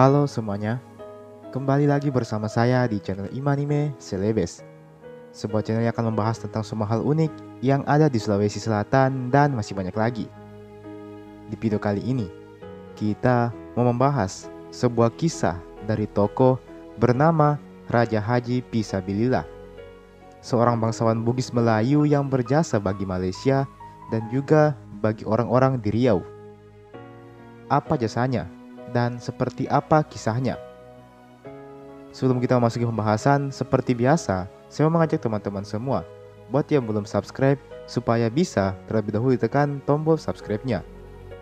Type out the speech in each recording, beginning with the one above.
Halo semuanya, kembali lagi bersama saya di channel Imanime Celebes, sebuah channel yang akan membahas tentang semua hal unik yang ada di Sulawesi Selatan dan masih banyak lagi. Di video kali ini, kita mau membahas sebuah kisah dari tokoh bernama Raja Haji Pisabilillah, seorang bangsawan Bugis Melayu yang berjasa bagi Malaysia dan juga bagi orang-orang di Riau. Apa jasanya dan seperti apa kisahnya? Sebelum kita memasuki pembahasan, seperti biasa, saya mau mengajak teman-teman semua buat yang belum subscribe supaya bisa terlebih dahulu tekan tombol subscribe-nya,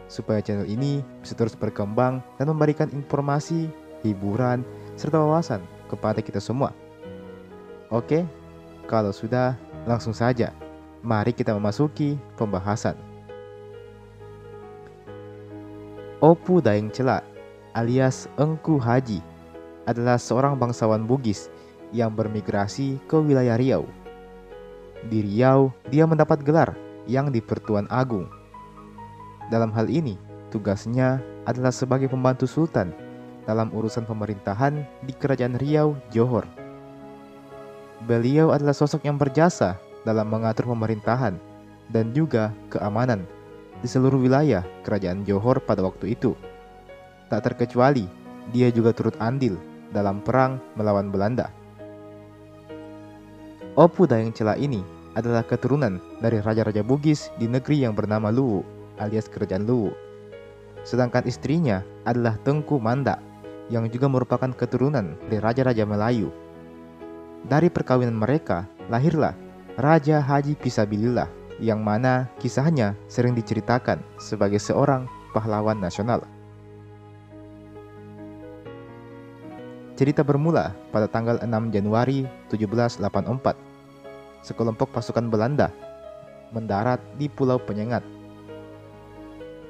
supaya channel ini bisa terus berkembang dan memberikan informasi, hiburan, serta wawasan kepada kita semua. Oke, kalau sudah, langsung saja. Mari kita memasuki pembahasan. Opu Daeng Cela alias Engku Haji adalah seorang bangsawan Bugis yang bermigrasi ke wilayah Riau. Di Riau, dia mendapat gelar yang di Pertuan Agung. Dalam hal ini, tugasnya adalah sebagai pembantu sultan dalam urusan pemerintahan di Kerajaan Riau Johor. Beliau adalah sosok yang berjasa dalam mengatur pemerintahan dan juga keamanan di seluruh wilayah Kerajaan Johor pada waktu itu. Tak terkecuali, dia juga turut andil dalam perang melawan Belanda. Opu Daeng Cela ini adalah keturunan dari raja-raja Bugis di negeri yang bernama Luwu alias Kerajaan Luwu. Sedangkan istrinya adalah Tengku Manda yang juga merupakan keturunan dari raja-raja Melayu. Dari perkawinan mereka lahirlah Raja Haji Pisabilillah, yang mana kisahnya sering diceritakan sebagai seorang pahlawan nasional. Cerita bermula pada tanggal 6 Januari 1784. Sekelompok pasukan Belanda mendarat di Pulau Penyengat.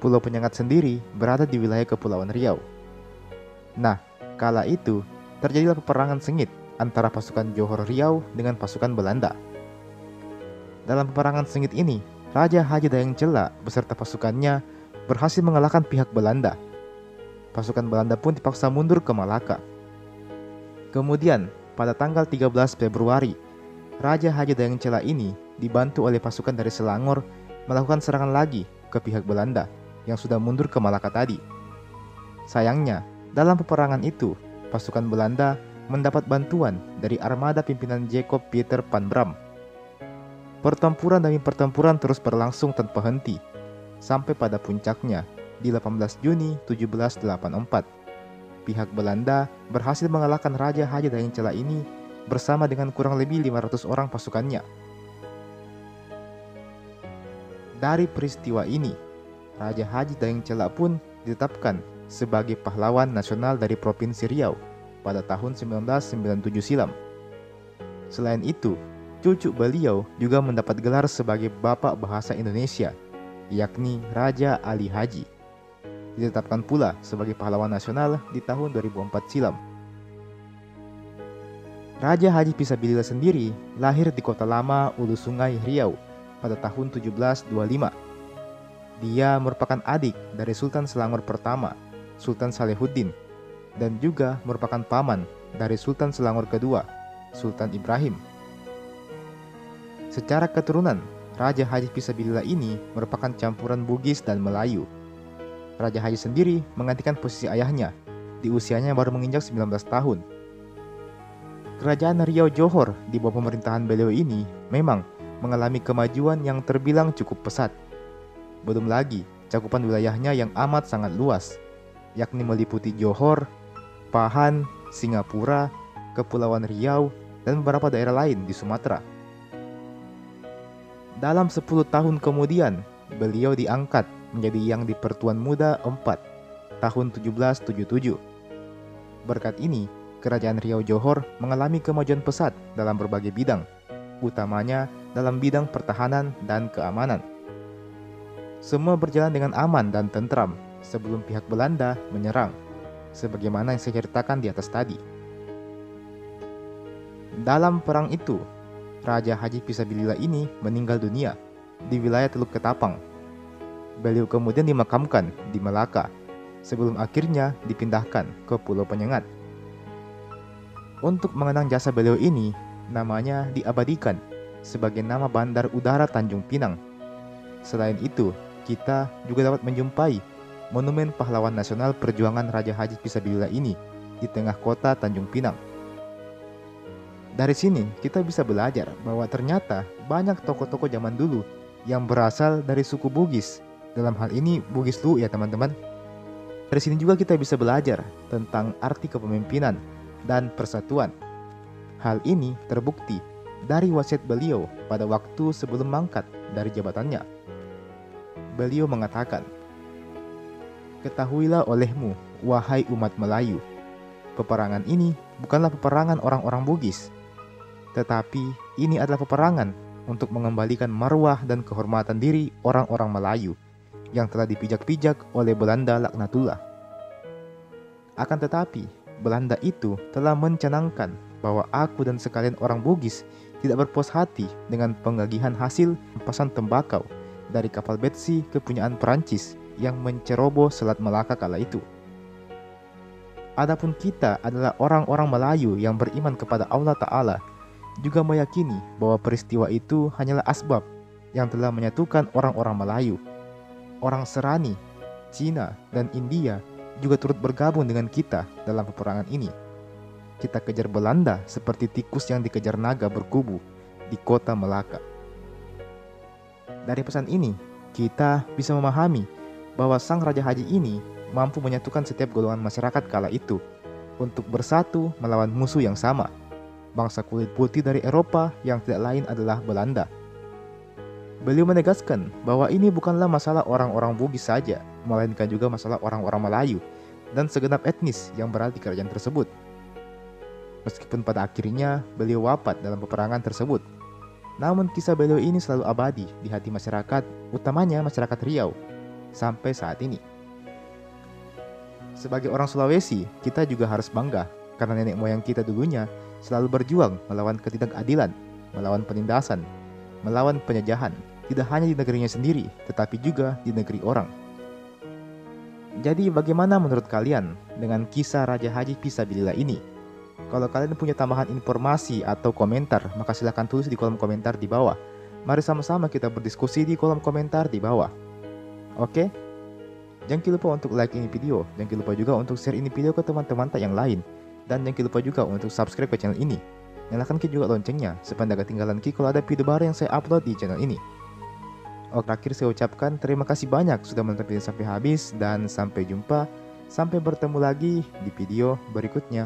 Pulau Penyengat sendiri berada di wilayah Kepulauan Riau. Nah, kala itu terjadilah peperangan sengit antara pasukan Johor Riau dengan pasukan Belanda. Dalam peperangan sengit ini, Raja Haji Daeng Cela beserta pasukannya berhasil mengalahkan pihak Belanda. Pasukan Belanda pun dipaksa mundur ke Malaka. Kemudian, pada tanggal 13 Februari, Raja Haji Daeng Cela ini dibantu oleh pasukan dari Selangor melakukan serangan lagi ke pihak Belanda yang sudah mundur ke Malaka tadi. Sayangnya, dalam peperangan itu, pasukan Belanda mendapat bantuan dari armada pimpinan Jacob Pieter van Bram. Pertempuran demi pertempuran terus berlangsung tanpa henti, sampai pada puncaknya di 18 Juni 1784. Pihak Belanda berhasil mengalahkan Raja Haji Daeng Cela ini bersama dengan kurang lebih 500 orang pasukannya. Dari peristiwa ini, Raja Haji Daeng Cela pun ditetapkan sebagai pahlawan nasional dari Provinsi Riau pada tahun 1997 silam. Selain itu, cucu beliau juga mendapat gelar sebagai Bapak Bahasa Indonesia, yakni Raja Ali Haji. Ditetapkan pula sebagai pahlawan nasional di tahun 2004 silam. Raja Haji Pisabilillah sendiri lahir di Kota Lama, Ulu Sungai, Riau pada tahun 1725. Dia merupakan adik dari Sultan Selangor pertama, Sultan Salehuddin, dan juga merupakan paman dari Sultan Selangor kedua, Sultan Ibrahim. Secara keturunan, Raja Haji Pisabilillah ini merupakan campuran Bugis dan Melayu. Raja Haji sendiri menggantikan posisi ayahnya di usianya baru menginjak 19 tahun. Kerajaan Riau Johor di bawah pemerintahan beliau ini memang mengalami kemajuan yang terbilang cukup pesat. Belum lagi cakupan wilayahnya yang amat sangat luas, yakni meliputi Johor, Pahang, Singapura, Kepulauan Riau, dan beberapa daerah lain di Sumatera. Dalam 10 tahun kemudian, beliau diangkat menjadi Yang di Pertuan Muda 4 tahun 1777. Berkat ini, Kerajaan Riau Johor mengalami kemajuan pesat dalam berbagai bidang, utamanya dalam bidang pertahanan dan keamanan. Semua berjalan dengan aman dan tentram sebelum pihak Belanda menyerang, sebagaimana yang saya ceritakan di atas tadi. Dalam perang itu, Raja Haji Pisabilillah ini meninggal dunia di wilayah Teluk Ketapang. Beliau kemudian dimakamkan di Melaka, sebelum akhirnya dipindahkan ke Pulau Penyengat. Untuk mengenang jasa beliau ini, namanya diabadikan sebagai nama Bandar Udara Tanjung Pinang. Selain itu, kita juga dapat menjumpai monumen pahlawan nasional perjuangan Raja Haji Fisabilillah ini di tengah kota Tanjung Pinang. Dari sini kita bisa belajar bahwa ternyata banyak tokoh-tokoh zaman dulu yang berasal dari suku Bugis. Dalam hal ini Bugis Luwu ya teman-teman. Dari sini juga kita bisa belajar tentang arti kepemimpinan dan persatuan. Hal ini terbukti dari wasiat beliau pada waktu sebelum mangkat dari jabatannya. Beliau mengatakan, "Ketahuilah olehmu, wahai umat Melayu, peperangan ini bukanlah peperangan orang-orang Bugis, tetapi ini adalah peperangan untuk mengembalikan marwah dan kehormatan diri orang-orang Melayu yang telah dipijak-pijak oleh Belanda laknatullah. Akan tetapi, Belanda itu telah mencanangkan bahwa aku dan sekalian orang Bugis tidak berpuas hati dengan penggagihan hasil rampasan tembakau dari kapal Betsy kepunyaan Perancis yang menceroboh Selat Melaka kala itu. Adapun kita adalah orang-orang Melayu yang beriman kepada Allah Ta'ala, juga meyakini bahwa peristiwa itu hanyalah asbab yang telah menyatukan orang-orang Melayu. Orang Serani, Cina, dan India juga turut bergabung dengan kita dalam peperangan ini. Kita kejar Belanda seperti tikus yang dikejar naga berkubu di kota Melaka." Dari pesan ini, kita bisa memahami bahwa sang Raja Haji ini mampu menyatukan setiap golongan masyarakat kala itu untuk bersatu melawan musuh yang sama, bangsa kulit putih dari Eropa yang tidak lain adalah Belanda. Beliau menegaskan bahwa ini bukanlah masalah orang-orang Bugis saja, melainkan juga masalah orang-orang Melayu dan segenap etnis yang berada di kerajaan tersebut. Meskipun pada akhirnya beliau wafat dalam peperangan tersebut, namun kisah beliau ini selalu abadi di hati masyarakat, utamanya masyarakat Riau, sampai saat ini. Sebagai orang Sulawesi, kita juga harus bangga karena nenek moyang kita dulunya selalu berjuang melawan ketidakadilan, melawan penindasan, melawan penjajahan, tidak hanya di negerinya sendiri, tetapi juga di negeri orang. Jadi bagaimana menurut kalian dengan kisah Raja Haji Fisabilillah ini? Kalau kalian punya tambahan informasi atau komentar, maka silahkan tulis di kolom komentar di bawah. Mari sama-sama kita berdiskusi di kolom komentar di bawah. Oke? Jangan lupa untuk like ini video, jangan lupa juga untuk share ini video ke teman-teman yang lain. Dan jangan lupa juga untuk subscribe ke channel ini. Nyalakan juga loncengnya, supaya tidak ketinggalan kalau ada video baru yang saya upload di channel ini. Oke, terakhir saya ucapkan terima kasih banyak sudah menonton video sampai habis, dan sampai jumpa. Sampai bertemu lagi di video berikutnya.